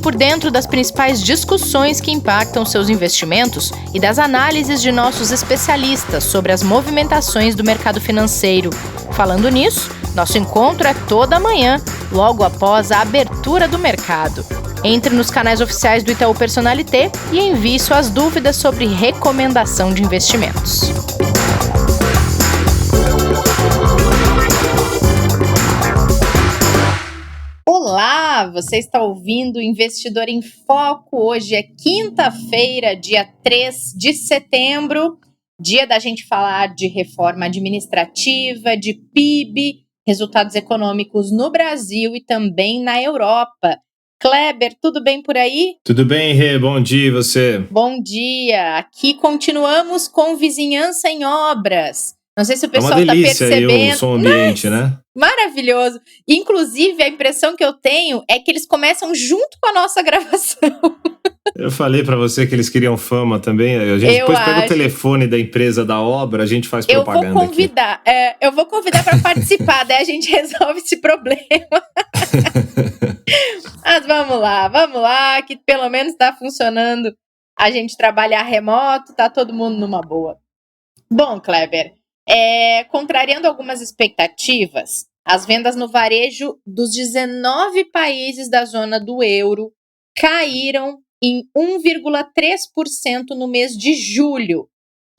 por dentro das principais discussões que impactam seus investimentos e das análises de nossos especialistas sobre as movimentações do mercado financeiro. Falando nisso, nosso encontro é toda manhã, logo após a abertura do mercado. Entre nos canais oficiais do Itaú Personalité e envie suas dúvidas sobre recomendação de investimentos. Olá, você está ouvindo Investidor em Foco. Hoje é quinta-feira, dia 3 de setembro, dia da gente falar de reforma administrativa, de PIB, resultados econômicos no Brasil e também na Europa. Kleber, tudo bem por aí? Tudo bem, Rê, bom dia e você? Bom dia, aqui continuamos com vizinhança em obras. Não sei se o pessoal está percebendo. Aí o som ambiente, né? Maravilhoso. Inclusive, a impressão que eu tenho é que eles começam junto com a nossa gravação. Eu falei pra você que eles queriam fama também. A gente depois pega o telefone da empresa da obra, a gente faz propaganda eu vou convidar para participar, daí a gente resolve esse problema. Mas vamos lá, que pelo menos está funcionando. A gente trabalhar remoto, tá todo mundo numa boa. Bom, Kleber, contrariando algumas expectativas, as vendas no varejo dos 19 países da zona do euro caíram em 1,3% no mês de julho.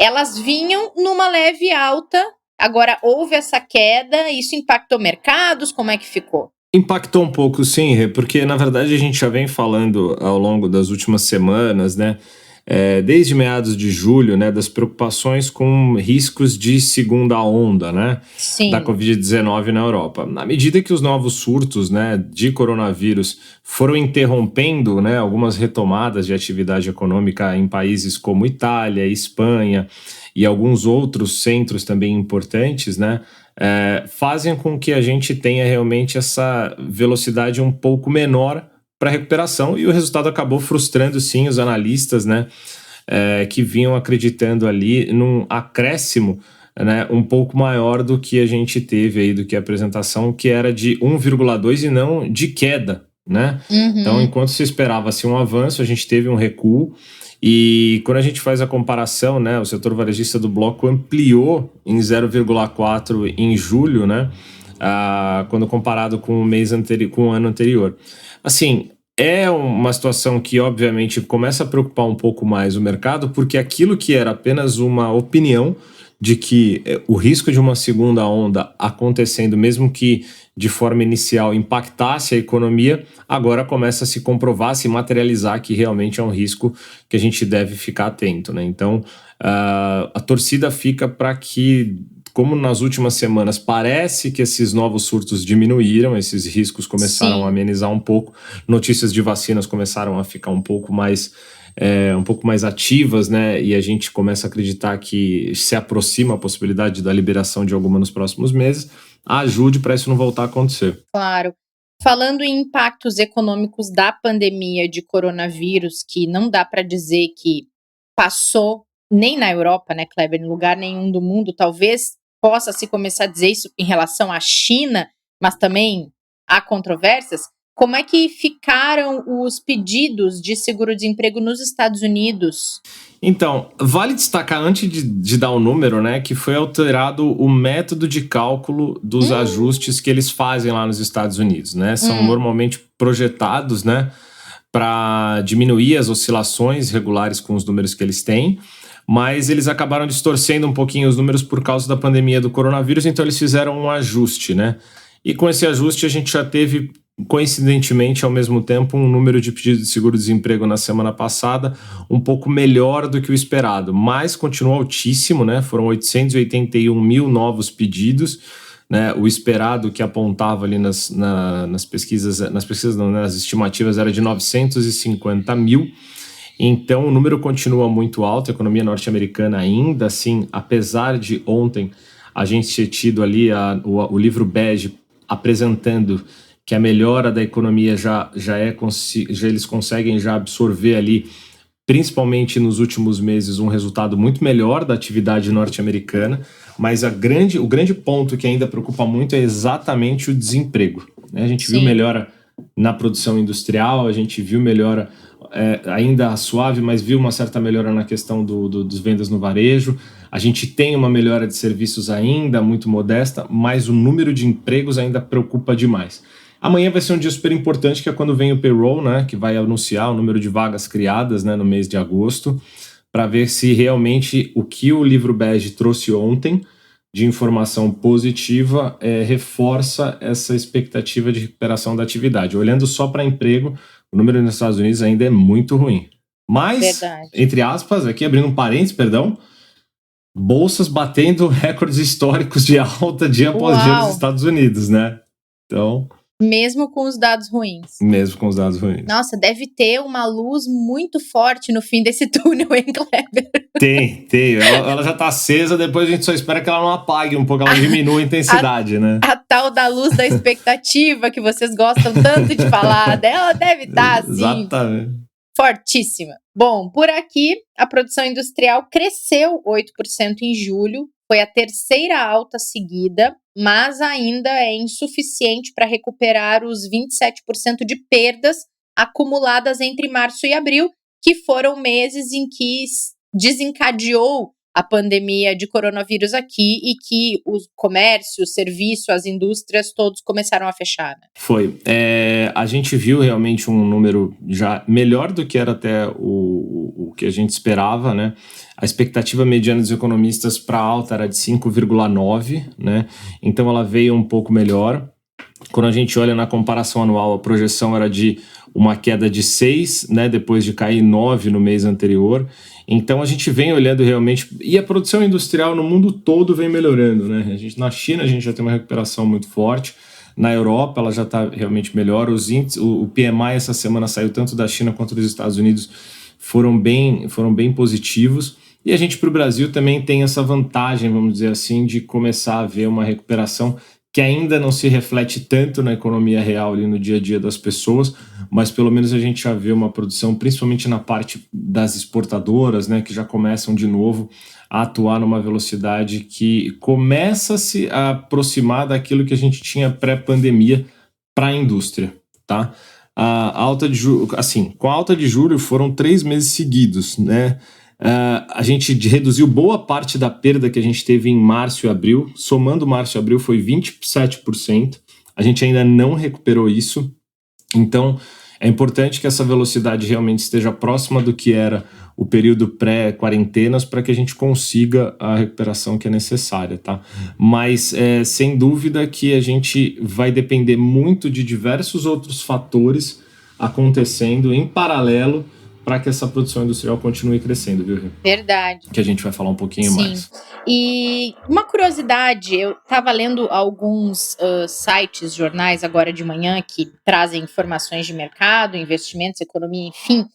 Elas vinham numa leve alta, agora houve essa queda, isso impactou mercados, como é que ficou? Impactou um pouco, sim, porque na verdade a gente já vem falando ao longo das últimas semanas, né? Desde meados de julho, né, das preocupações com riscos de segunda onda, né, da Covid-19 na Europa. Na medida que os novos surtos, né, de coronavírus foram interrompendo, né, algumas retomadas de atividade econômica em países como Itália, Espanha e alguns outros centros também importantes, né, fazem com que a gente tenha realmente essa velocidade um pouco menor para recuperação, e o resultado acabou frustrando sim os analistas, né, que vinham acreditando ali num acréscimo, né, um pouco maior do que a gente teve aí, do que a apresentação, que era de 1,2 e não de queda, né? Então, enquanto se esperava-se um avanço, a gente teve um recuo, e quando a gente faz a comparação, né, o setor varejista do bloco ampliou em 0,4 em julho, né, quando comparado com com o ano anterior. Assim, é uma situação que obviamente começa a preocupar um pouco mais o mercado, porque aquilo que era apenas uma opinião de que o risco de uma segunda onda acontecendo, mesmo que de forma inicial impactasse a economia, agora começa a se comprovar, a se materializar que realmente é um risco que a gente deve ficar atento, né? Então, a torcida fica para que, como nas últimas semanas parece que esses novos surtos diminuíram, esses riscos começaram a amenizar um pouco, notícias de vacinas começaram a ficar um pouco mais ativas, né? E a gente começa a acreditar que se aproxima a possibilidade da liberação de alguma nos próximos meses, ajude para isso não voltar a acontecer. Claro. Falando em impactos econômicos da pandemia de coronavírus, que não dá para dizer que passou nem na Europa, né, Kleber, em lugar nenhum do mundo, talvez possa se começar a dizer isso em relação à China, mas também há controvérsias. Como é que ficaram os pedidos de seguro-desemprego nos Estados Unidos? Então, vale destacar antes de dar o número, né, que foi alterado o método de cálculo dos ajustes que eles fazem lá nos Estados Unidos, né? São normalmente projetados, né, para diminuir as oscilações regulares com os números que eles têm, mas eles acabaram distorcendo um pouquinho os números por causa da pandemia do coronavírus, então eles fizeram um ajuste, né? E com esse ajuste a gente já teve, coincidentemente, ao mesmo tempo, um número de pedidos de seguro-desemprego na semana passada um pouco melhor do que o esperado, mas continua altíssimo, né? Foram 881 mil novos pedidos, né? O esperado que apontava ali nas pesquisas, não, né? Nas estimativas era de 950 mil. Então, o número continua muito alto, a economia norte-americana ainda assim, apesar de ontem a gente ter tido ali o livro bege apresentando que a melhora da economia já eles conseguem já absorver ali, principalmente nos últimos meses, um resultado muito melhor da atividade norte-americana, mas o grande ponto que ainda preocupa muito é exatamente o desemprego, né? A gente viu melhora na produção industrial, a gente viu melhora, ainda suave, mas viu uma certa melhora na questão dos vendas no varejo. A gente tem uma melhora de serviços ainda muito modesta, mas o número de empregos ainda preocupa demais. Amanhã vai ser um dia super importante, que é quando vem o payroll, né, que vai anunciar o número de vagas criadas, né, no mês de agosto, para ver se realmente o que o livro bege trouxe ontem de informação positiva reforça essa expectativa de recuperação da atividade. Olhando só para emprego, o número nos Estados Unidos ainda é muito ruim. Mas, entre aspas, aqui abrindo um parênteses, perdão, bolsas batendo recordes históricos de alta dia após dia nos Estados Unidos, né? Então... Mesmo com os dados ruins. Mesmo com os dados ruins. Nossa, deve ter uma luz muito forte no fim desse túnel, hein, Kleber? Tem. Ela já tá acesa, depois a gente só espera que ela não apague um pouco, ela diminua a intensidade, né? A tal da luz da expectativa, que vocês gostam tanto de falar dela, deve estar, assim... Exatamente. Fortíssima. Bom, por aqui, a produção industrial cresceu 8% em julho, foi a terceira alta seguida, mas ainda é insuficiente para recuperar os 27% de perdas acumuladas entre março e abril, que foram meses em que desencadeou a pandemia de coronavírus aqui e que o comércio, o serviço, as indústrias, todos começaram a fechar. Né? Foi. A gente viu realmente um número já melhor do que era até o que a gente esperava, né? A expectativa mediana dos economistas para alta era de 5,9, né? Então ela veio um pouco melhor. Quando a gente olha na comparação anual, a projeção era de uma queda de 6, né, depois de cair 9 no mês anterior. Então a gente vem olhando realmente, e a produção industrial no mundo todo vem melhorando, né? Na China a gente já tem uma recuperação muito forte, na Europa ela já está realmente melhor, os índices, o PMI essa semana saiu tanto da China quanto dos Estados Unidos, foram bem positivos, e a gente para o Brasil também tem essa vantagem, vamos dizer assim, de começar a ver uma recuperação que ainda não se reflete tanto na economia real ali no dia a dia das pessoas, mas pelo menos a gente já vê uma produção, principalmente na parte das exportadoras, né, que já começam de novo a atuar numa velocidade que começa a se aproximar daquilo que a gente tinha pré-pandemia para a indústria, tá? A alta de julho, assim, com a alta de julho foram 3 meses seguidos, né? A gente reduziu boa parte da perda que a gente teve em março e abril. Somando março e abril foi 27%. A gente ainda não recuperou isso. Então, é importante que essa velocidade realmente esteja próxima do que era o período pré-quarentenas para que a gente consiga a recuperação que é necessária, tá? Mas, sem dúvida que a gente vai depender muito de diversos outros fatores acontecendo em paralelo para que essa produção industrial continue crescendo, viu? Verdade. Que a gente vai falar um pouquinho mais. E uma curiosidade, eu estava lendo alguns sites, jornais agora de manhã que trazem informações de mercado, investimentos, economia, enfim,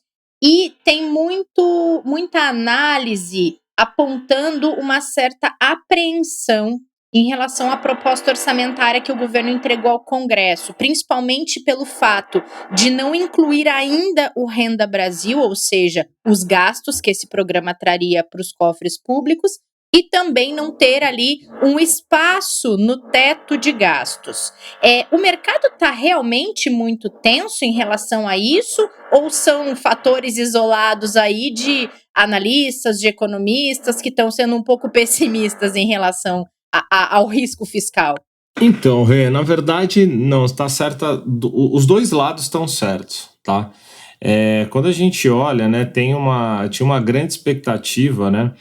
e tem muita análise apontando uma certa apreensão em relação à proposta orçamentária que o governo entregou ao Congresso, principalmente pelo fato de não incluir ainda o Renda Brasil, ou seja, os gastos que esse programa traria para os cofres públicos, e também não ter ali um espaço no teto de gastos. O mercado está realmente muito tenso em relação a isso, ou são fatores isolados aí de analistas, de economistas que estão sendo um pouco pessimistas em relação ao risco fiscal? Então, Rê, na verdade, não, está certa. Os dois lados estão certos, tá? Quando a gente olha, né, tinha uma grande expectativa, né,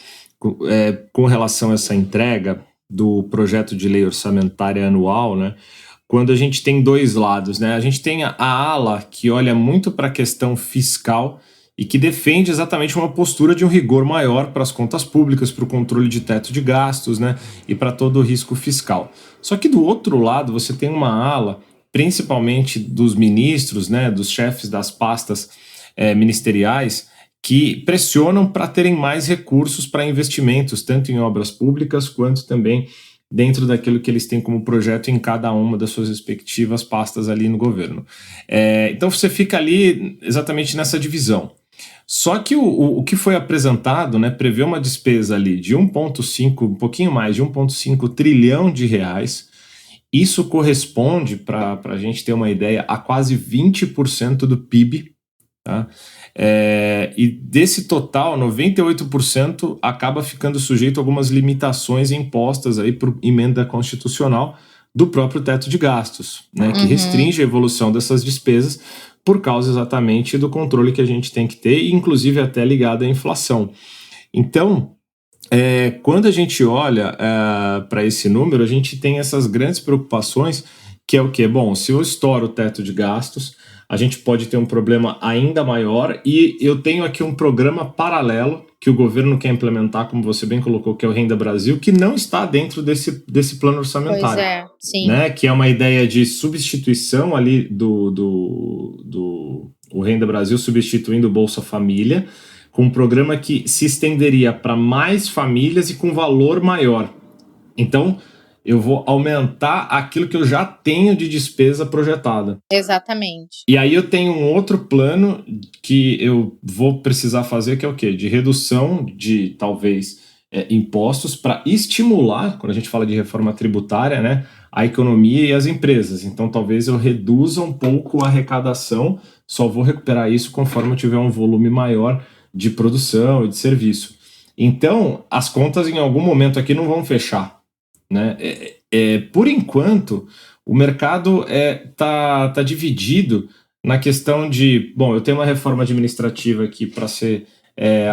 com relação a essa entrega do projeto de lei orçamentária anual, né? Quando a gente tem dois lados, né? A gente tem a ala que olha muito para a questão fiscal e que defende exatamente uma postura de um rigor maior para as contas públicas, para o controle de teto de gastos, né, e para todo o risco fiscal. Só que do outro lado você tem uma ala, principalmente dos ministros, né, dos chefes das pastas ministeriais, que pressionam para terem mais recursos para investimentos, tanto em obras públicas quanto também dentro daquilo que eles têm como projeto em cada uma das suas respectivas pastas ali no governo. Então você fica ali exatamente nessa divisão. Só que o que foi apresentado, né, prevê uma despesa ali de 1,5, um pouquinho mais de 1,5 trilhão de reais, Isso corresponde, para a gente ter uma ideia, a quase 20% do PIB, tá? E desse total, 98% acaba ficando sujeito a algumas limitações impostas aí por emenda constitucional do próprio teto de gastos, né, que restringe a evolução dessas despesas por causa exatamente do controle que a gente tem que ter, inclusive até ligado à inflação. Então, quando a gente olha para esse número, a gente tem essas grandes preocupações, que é o quê? Bom, se eu estouro o teto de gastos, a gente pode ter um problema ainda maior, e eu tenho aqui um programa paralelo que o governo quer implementar, como você bem colocou, que é o Renda Brasil, que não está dentro desse plano orçamentário. Pois é, sim. Né? Que é uma ideia de substituição ali o Renda Brasil substituindo o Bolsa Família, com um programa que se estenderia para mais famílias e com valor maior. Então, eu vou aumentar aquilo que eu já tenho de despesa projetada. Exatamente. E aí eu tenho um outro plano que eu vou precisar fazer, que é o quê? De redução de, talvez, impostos para estimular, quando a gente fala de reforma tributária, né, a economia e as empresas. Então, talvez eu reduza um pouco a arrecadação, só vou recuperar isso conforme eu tiver um volume maior de produção e de serviço. Então, as contas em algum momento aqui não vão fechar, né? Por enquanto, o mercado tá dividido na questão de, bom, eu tenho uma reforma administrativa aqui para ser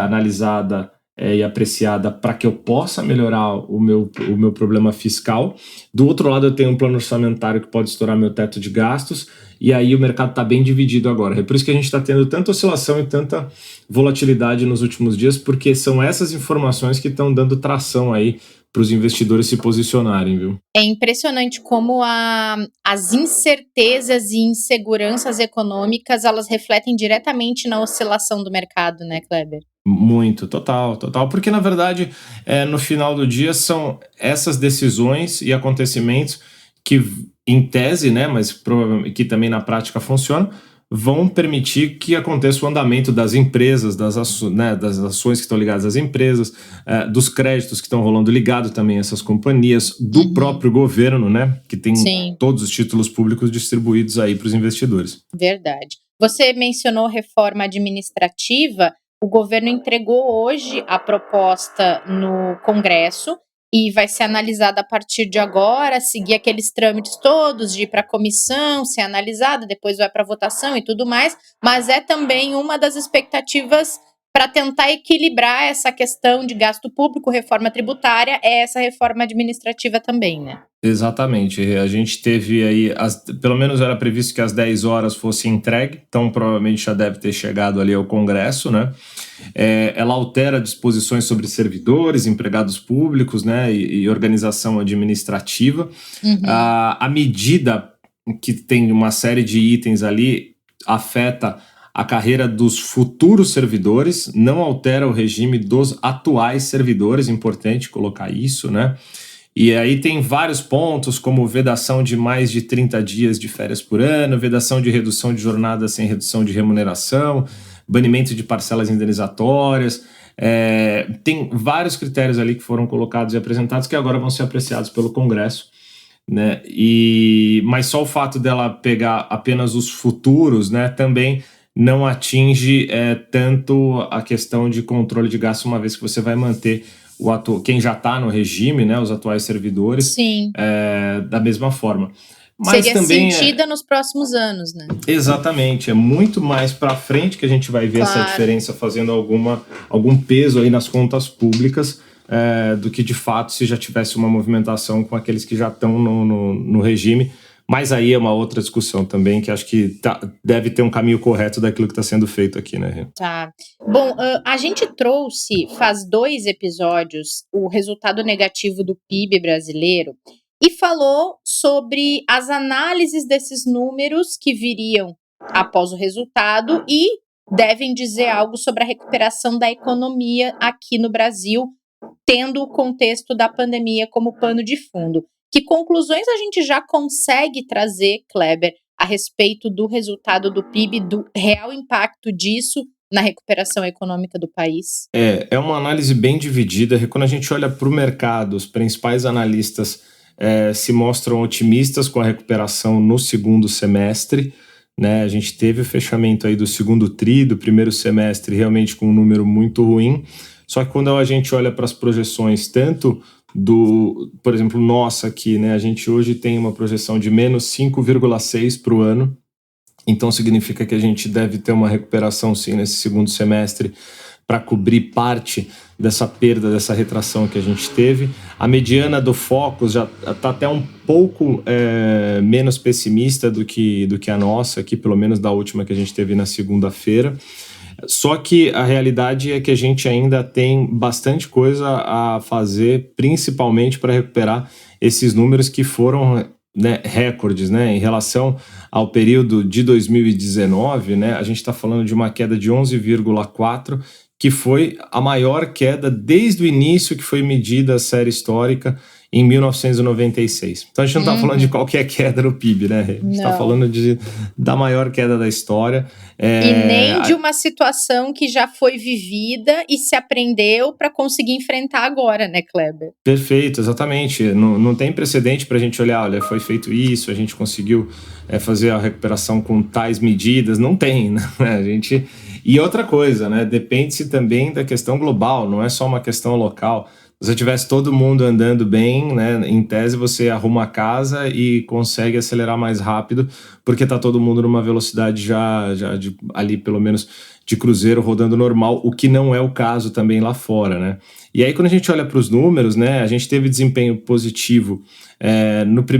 analisada e apreciada para que eu possa melhorar o meu problema fiscal. Do outro lado, eu tenho um plano orçamentário que pode estourar meu teto de gastos, e aí o mercado está bem dividido agora. É por isso que a gente está tendo tanta oscilação e tanta volatilidade nos últimos dias, porque são essas informações que estão dando tração aí para os investidores se posicionarem, viu? É impressionante como as incertezas e inseguranças econômicas, elas refletem diretamente na oscilação do mercado, né, Kleber? Muito, total, porque na verdade, no final do dia, são essas decisões e acontecimentos que, em tese, né, mas provavelmente que também na prática funcionam, vão permitir que aconteça o andamento das empresas, das ações que estão ligadas às empresas, dos créditos que estão rolando ligado também a essas companhias, do próprio governo, né, que tem todos os títulos públicos distribuídos aí para os investidores. Verdade. Você mencionou reforma administrativa. O governo entregou hoje a proposta no Congresso e vai ser analisada a partir de agora, seguir aqueles trâmites todos de ir para a comissão, ser analisada, depois vai para votação e tudo mais, mas é também uma das expectativas para tentar equilibrar essa questão de gasto público, reforma tributária, é essa reforma administrativa também, né? Exatamente, a gente teve aí, pelo menos era previsto que às 10 horas fosse entregue, então provavelmente já deve ter chegado ali ao Congresso, né? Ela altera disposições sobre servidores, empregados públicos, né, e organização administrativa. A medida, que tem uma série de itens ali, afeta a carreira dos futuros servidores, não altera o regime dos atuais servidores, importante colocar isso, né? E aí tem vários pontos, como vedação de mais de 30 dias de férias por ano, vedação de redução de jornada sem redução de remuneração, banimento de parcelas indenizatórias. Tem vários critérios ali que foram colocados e apresentados que agora vão ser apreciados pelo Congresso, né? Mas só o fato dela pegar apenas os futuros, né, também não atinge tanto a questão de controle de gasto, uma vez que você vai manter quem já está no regime, né, os atuais servidores, da mesma forma. Mas seria também sentida nos próximos anos, né? Exatamente, é muito mais para frente que a gente vai ver essa diferença fazendo algum peso aí nas contas públicas, do que de fato se já tivesse uma movimentação com aqueles que já estão no regime. Mas aí é uma outra discussão também, que acho que deve ter um caminho correto daquilo que está sendo feito aqui, né? Tá. Bom, a gente trouxe, faz 2 episódios, o resultado negativo do PIB brasileiro e falou sobre as análises desses números que viriam após o resultado e devem dizer algo sobre a recuperação da economia aqui no Brasil, tendo o contexto da pandemia como pano de fundo. Que conclusões a gente já consegue trazer, Kleber, a respeito do resultado do PIB, do real impacto disso na recuperação econômica do país? É uma análise bem dividida. Quando a gente olha para o mercado, os principais analistas se mostram otimistas com a recuperação no segundo semestre, né? A gente teve o fechamento aí do segundo tri, do primeiro semestre, realmente com um número muito ruim. Só que quando a gente olha para as projeções, tanto por exemplo, nossa aqui, né? A gente hoje tem uma projeção de menos 5,6 para o ano. Então significa que a gente deve ter uma recuperação sim nesse segundo semestre para cobrir parte dessa perda, dessa retração que a gente teve. A mediana do Focus já está até um pouco menos pessimista do que a nossa aqui, pelo menos da última que a gente teve na segunda-feira. Só que a realidade é que a gente ainda tem bastante coisa a fazer, principalmente para recuperar esses números que foram, né, recordes, né, em relação ao período de 2019, né, a gente está falando de uma queda de 11,4%, que foi a maior queda desde o início que foi medida a série histórica em 1996. Então a gente não está falando de qualquer queda no PIB, né? A gente está falando da maior queda da história. E nem de uma situação que já foi vivida e se aprendeu para conseguir enfrentar agora, né, Kleber? Perfeito, exatamente. Não tem precedente para a gente olhar, olha, foi feito isso, a gente conseguiu fazer a recuperação com tais medidas. Não tem, né? A gente... E outra coisa, né? Depende-se também da questão global, não é só uma questão local. Se você tivesse todo mundo andando bem, né, em tese você arruma a casa e consegue acelerar mais rápido, porque está todo mundo numa velocidade já ali pelo menos de cruzeiro rodando normal, o que não é o caso também lá fora, né? E aí quando a gente olha para os números, né, a gente teve desempenho positivo.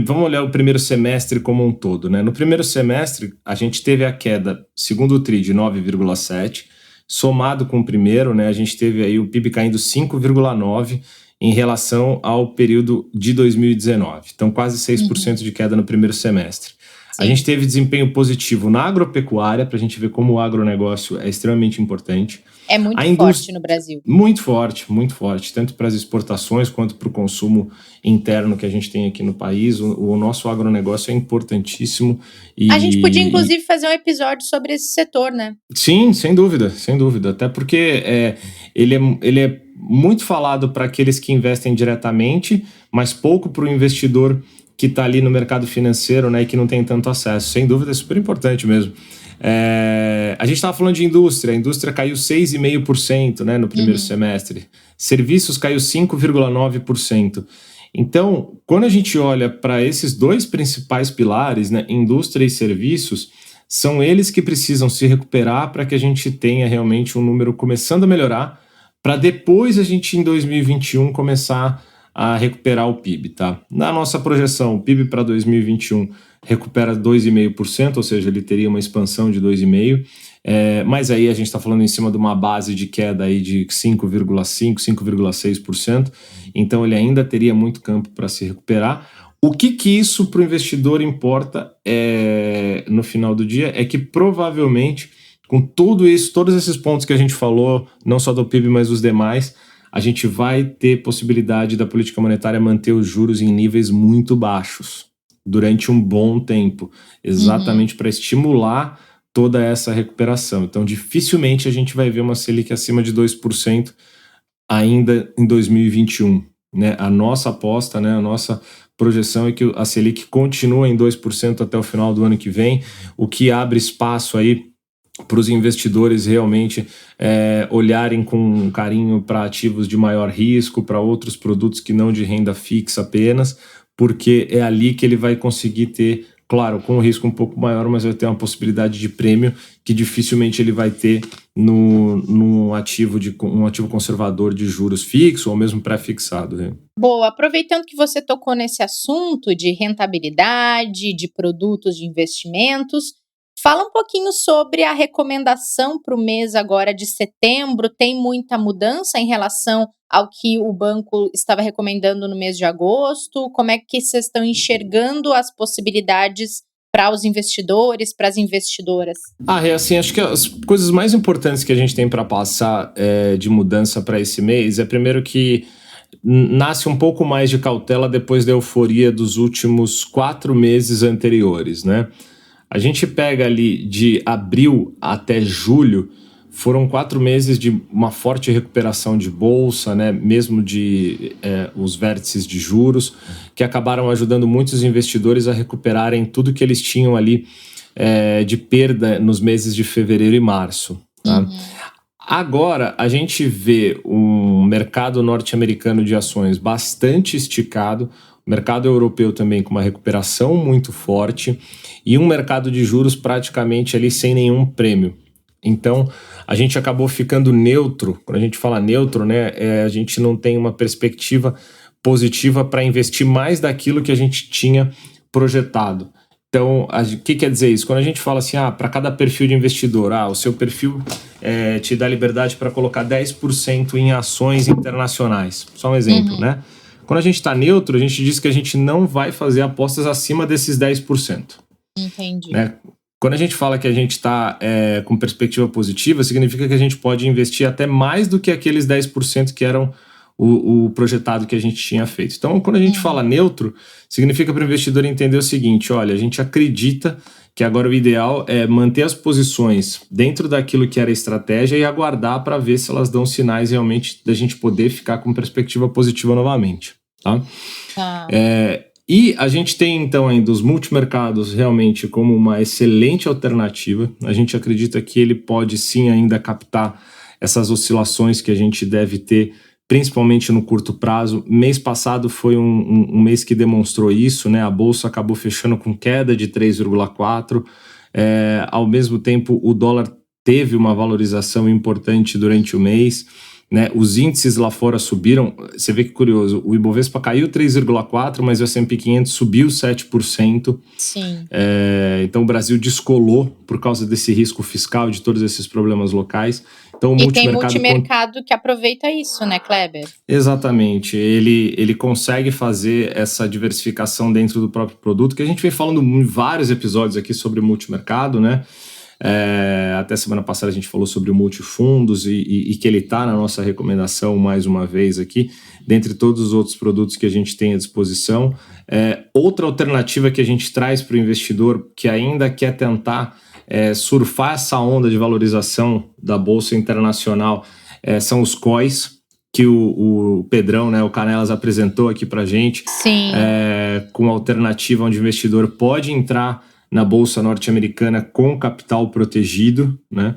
Vamos olhar o primeiro semestre como um todo, né? No primeiro semestre a gente teve a queda, segundo o TRI, de 9,7%, somado com o primeiro, né, a gente teve aí o PIB caindo 5,9% em relação ao período de 2019. Então, quase 6% de queda no primeiro semestre. Sim. A gente teve desempenho positivo na agropecuária, para a gente ver como o agronegócio é extremamente importante. É muito forte no Brasil. Muito forte, tanto para as exportações quanto para o consumo interno que a gente tem aqui no país. O nosso agronegócio é importantíssimo. A gente podia, inclusive, fazer um episódio sobre esse setor, né? Sim, sem dúvida. Até porque ele é muito falado para aqueles que investem diretamente, mas pouco para o investidor que está ali no mercado financeiro, né, e que não tem tanto acesso. Sem dúvida, é super importante mesmo. A gente estava falando de indústria. A indústria caiu 6,5%, né, no primeiro semestre. Serviços caiu 5,9%. Então, quando a gente olha para esses dois principais pilares, né, indústria e serviços, são eles que precisam se recuperar para que a gente tenha realmente um número começando a melhorar, para depois a gente, em 2021, começar a recuperar o PIB, tá? Na nossa projeção, o PIB para 2021 recupera 2,5%, ou seja, ele teria uma expansão de 2,5%, mas aí a gente está falando em cima de uma base de queda aí de 5,5%, 5,6%, então ele ainda teria muito campo para se recuperar. O que isso para o investidor importa no final do dia é que provavelmente, com tudo isso, todos esses pontos que a gente falou, não só do PIB, mas dos demais, a gente vai ter possibilidade da política monetária manter os juros em níveis muito baixos durante um bom tempo, exatamente para estimular toda essa recuperação. Então, dificilmente a gente vai ver uma Selic acima de 2% ainda em 2021. Né? A nossa aposta, né, a nossa projeção é que a Selic continua em 2% até o final do ano que vem, o que abre espaço aí para os investidores realmente olharem com carinho para ativos de maior risco, para outros produtos que não de renda fixa apenas, porque é ali que ele vai conseguir ter, claro, com um risco um pouco maior, mas vai ter uma possibilidade de prêmio que dificilmente ele vai ter num ativo conservador de juros fixo ou mesmo pré-fixado. Né? Boa, aproveitando que você tocou nesse assunto de rentabilidade, de produtos de investimentos, fala um pouquinho sobre a recomendação para o mês agora de setembro. Tem muita mudança em relação ao que o banco estava recomendando no mês de agosto? Como é que vocês estão enxergando as possibilidades para os investidores, para as investidoras? Assim, acho que as coisas mais importantes que a gente tem para passar de mudança para esse mês é primeiro que nasce um pouco mais de cautela depois da euforia dos últimos 4 meses anteriores, né? A gente pega ali de abril até julho, foram 4 meses de uma forte recuperação de bolsa, né, mesmo de os vértices de juros, que acabaram ajudando muitos investidores a recuperarem tudo que eles tinham ali de perda nos meses de fevereiro e março. Tá? Agora, a gente vê um mercado norte-americano de ações bastante esticado, o mercado europeu também com uma recuperação muito forte e um mercado de juros praticamente ali sem nenhum prêmio. Então, a gente acabou ficando neutro. Quando a gente fala neutro, né, a gente não tem uma perspectiva positiva para investir mais daquilo que a gente tinha projetado. Então, o que quer dizer isso? Quando a gente fala assim, para cada perfil de investidor, o seu perfil te dá liberdade para colocar 10% em ações internacionais. Só um exemplo, né? Quando a gente está neutro, a gente diz que a gente não vai fazer apostas acima desses 10%. Entendi. Né? Quando a gente fala que a gente está com perspectiva positiva, significa que a gente pode investir até mais do que aqueles 10% que eram o projetado que a gente tinha feito. Então, quando a gente fala neutro, significa para o investidor entender o seguinte, olha, a gente acredita que agora o ideal é manter as posições dentro daquilo que era a estratégia e aguardar para ver se elas dão sinais realmente da gente poder ficar com perspectiva positiva novamente. Tá? E a gente tem, então, ainda os multimercados realmente como uma excelente alternativa. A gente acredita que ele pode, sim, ainda captar essas oscilações que a gente deve ter, principalmente no curto prazo. Mês passado foi um mês que demonstrou isso, né? A Bolsa acabou fechando com queda de 3,4%. Ao mesmo tempo, o dólar teve uma valorização importante durante o mês. Né, os índices lá fora subiram, você vê que curioso, o Ibovespa caiu 3,4%, mas o S&P 500 subiu 7%. Sim. Então o Brasil descolou por causa desse risco fiscal, de todos esses problemas locais. Então, tem multimercado que aproveita isso, né, Kleber? Exatamente, ele consegue fazer essa diversificação dentro do próprio produto, que a gente vem falando em vários episódios aqui sobre multimercado, né? Até semana passada a gente falou sobre o multifundos e que ele está na nossa recomendação mais uma vez aqui, dentre todos os outros produtos que a gente tem à disposição. Outra alternativa que a gente traz para o investidor que ainda quer tentar surfar essa onda de valorização da Bolsa Internacional são os COIs, que o Pedrão, né, o Canelas apresentou aqui para a gente. Sim. Com alternativa onde o investidor pode entrar na Bolsa norte-americana com capital protegido, né?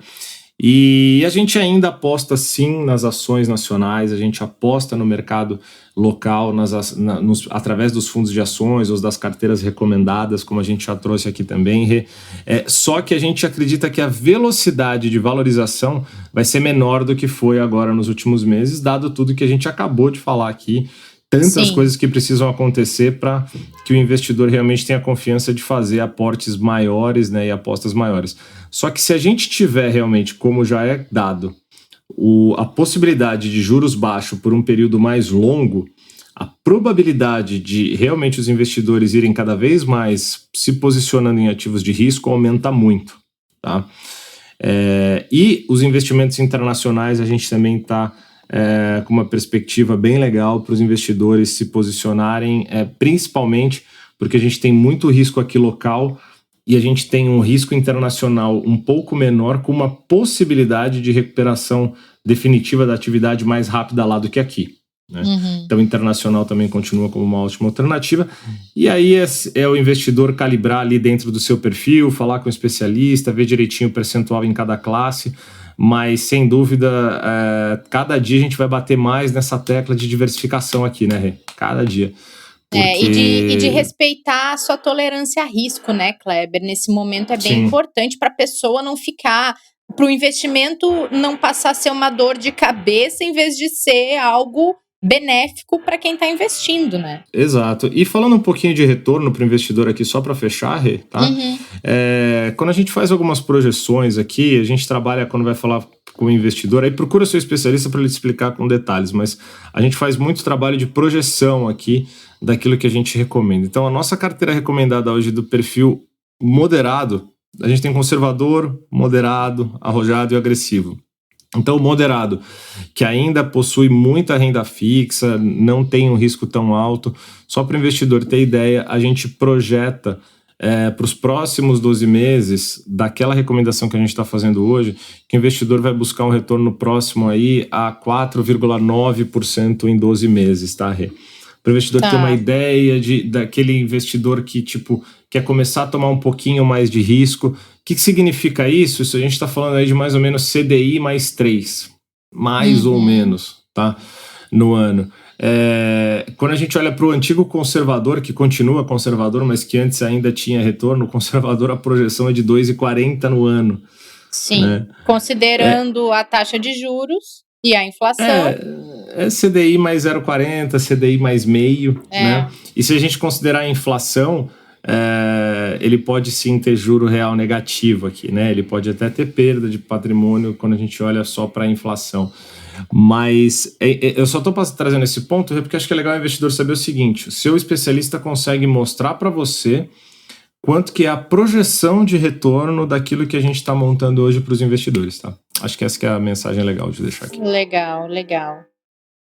E a gente ainda aposta sim nas ações nacionais, a gente aposta no mercado local, através dos fundos de ações ou das carteiras recomendadas, como a gente já trouxe aqui também. Só que a gente acredita que a velocidade de valorização vai ser menor do que foi agora nos últimos meses, dado tudo que a gente acabou de falar aqui, tantas coisas que precisam acontecer para que o investidor realmente tenha confiança de fazer aportes maiores, né, e apostas maiores. Só que se a gente tiver realmente, como já é dado, a possibilidade de juros baixos por um período mais longo, a probabilidade de realmente os investidores irem cada vez mais se posicionando em ativos de risco aumenta muito. Tá? E os investimentos internacionais, a gente também está com uma perspectiva bem legal para os investidores se posicionarem, principalmente porque a gente tem muito risco aqui local e a gente tem um risco internacional um pouco menor, com uma possibilidade de recuperação definitiva da atividade mais rápida lá do que aqui. Né? Então o internacional também continua como uma ótima alternativa. E aí é o investidor calibrar ali dentro do seu perfil, falar com o especialista, ver direitinho o percentual em cada classe. Mas, sem dúvida, cada dia a gente vai bater mais nessa tecla de diversificação aqui, né, Rê? Cada dia. Porque... E de respeitar a sua tolerância a risco, né, Kleber? Nesse momento é bem importante para a pessoa não ficar... Para o investimento não passar a ser uma dor de cabeça, em vez de ser algo benéfico para quem está investindo, né? Exato. E falando um pouquinho de retorno para o investidor aqui, só para fechar, Rê, tá? Quando a gente faz algumas projeções aqui, a gente trabalha quando vai falar com o investidor, aí procura seu especialista para ele te explicar com detalhes, mas a gente faz muito trabalho de projeção aqui daquilo que a gente recomenda. Então, a nossa carteira recomendada hoje do perfil moderado, a gente tem conservador, moderado, arrojado e agressivo. Então, o moderado, que ainda possui muita renda fixa, não tem um risco tão alto, só para o investidor ter ideia, a gente projeta para os próximos 12 meses, daquela recomendação que a gente está fazendo hoje, que o investidor vai buscar um retorno próximo aí a 4,9% em 12 meses, tá, Rê? Para o investidor ter uma ideia daquele investidor que, tipo, quer começar a tomar um pouquinho mais de risco. O que significa isso? Isso a gente está falando aí de mais ou menos CDI mais 3, mais ou menos, tá? No ano. Quando a gente olha para o antigo conservador, que continua conservador, mas que antes ainda tinha retorno, o conservador, a projeção é de 2,40 no ano. Sim, né? Considerando a taxa de juros e a inflação. É CDI mais 0,40, CDI mais meio, né? E se a gente considerar a inflação, ele pode sim ter juro real negativo aqui, né? Ele pode até ter perda de patrimônio quando a gente olha só para a inflação. Mas eu só estou trazendo esse ponto porque acho que é legal o investidor saber o seguinte: o seu especialista consegue mostrar para você quanto que é a projeção de retorno daquilo que a gente está montando hoje para os investidores, tá? Acho que essa que é a mensagem legal de deixar aqui. Legal.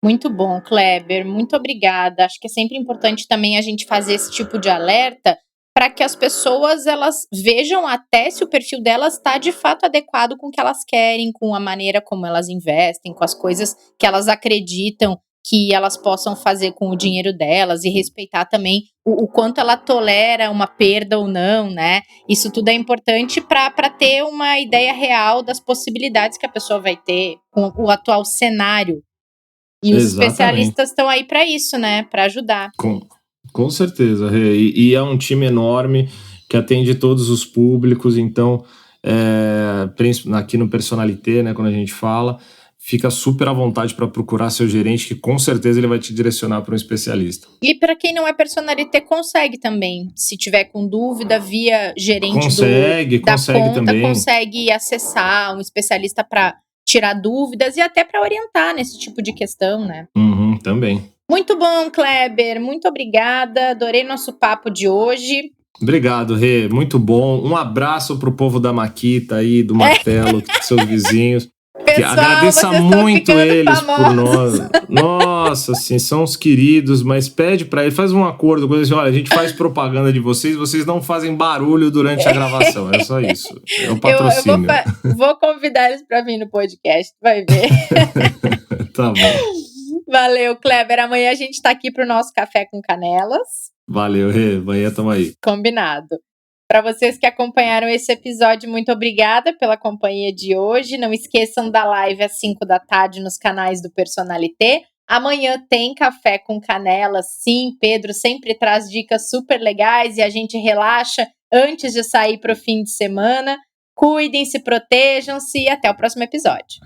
Muito bom, Kleber, muito obrigada. Acho que é sempre importante também a gente fazer esse tipo de alerta para que as pessoas elas vejam até se o perfil delas está de fato adequado com o que elas querem, com a maneira como elas investem, com as coisas que elas acreditam que elas possam fazer com o dinheiro delas e respeitar também o quanto ela tolera uma perda ou não, né? Isso tudo é importante para ter uma ideia real das possibilidades que a pessoa vai ter com o atual cenário. E os especialistas estão aí para isso, né? Para ajudar. Com certeza, e é um time enorme que atende todos os públicos, então aqui no Personalité, né, quando a gente fala, fica super à vontade para procurar seu gerente, que com certeza ele vai te direcionar para um especialista. E para quem não é Personalité, consegue também, se tiver com dúvida, via gerente da conta, também. Consegue acessar um especialista para tirar dúvidas e até para orientar nesse tipo de questão, né? Também. Muito bom, Kleber. Muito obrigada. Adorei nosso papo de hoje. Obrigado, Rê. Muito bom. Um abraço pro povo da Maquita aí, do Martelo, seus vizinhos. Pessoal, agradeça muito eles por nós. Nossa, assim, são os queridos, mas pede para eles, faz um acordo com eles, olha, a gente faz propaganda de vocês não fazem barulho durante a gravação, é só isso. É o patrocínio. Eu vou convidar eles para vir no podcast, vai ver. Tá bom. Valeu, Kleber. Amanhã a gente tá aqui pro nosso Café com Canelas. Valeu, Rê. Amanhã tamo aí. Combinado. Para vocês que acompanharam esse episódio, muito obrigada pela companhia de hoje. Não esqueçam da live às 5 da tarde nos canais do Personalité. Amanhã tem Café com Canelas. Sim, Pedro sempre traz dicas super legais e a gente relaxa antes de sair para o fim de semana. Cuidem-se, protejam-se e até o próximo episódio.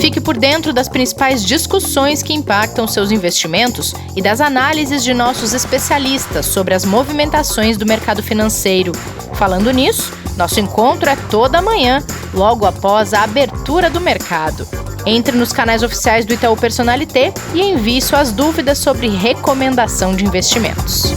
Fique por dentro das principais discussões que impactam seus investimentos e das análises de nossos especialistas sobre as movimentações do mercado financeiro. Falando nisso, nosso encontro é toda manhã, logo após a abertura do mercado. Entre nos canais oficiais do Itaú Personalité e envie suas dúvidas sobre recomendação de investimentos.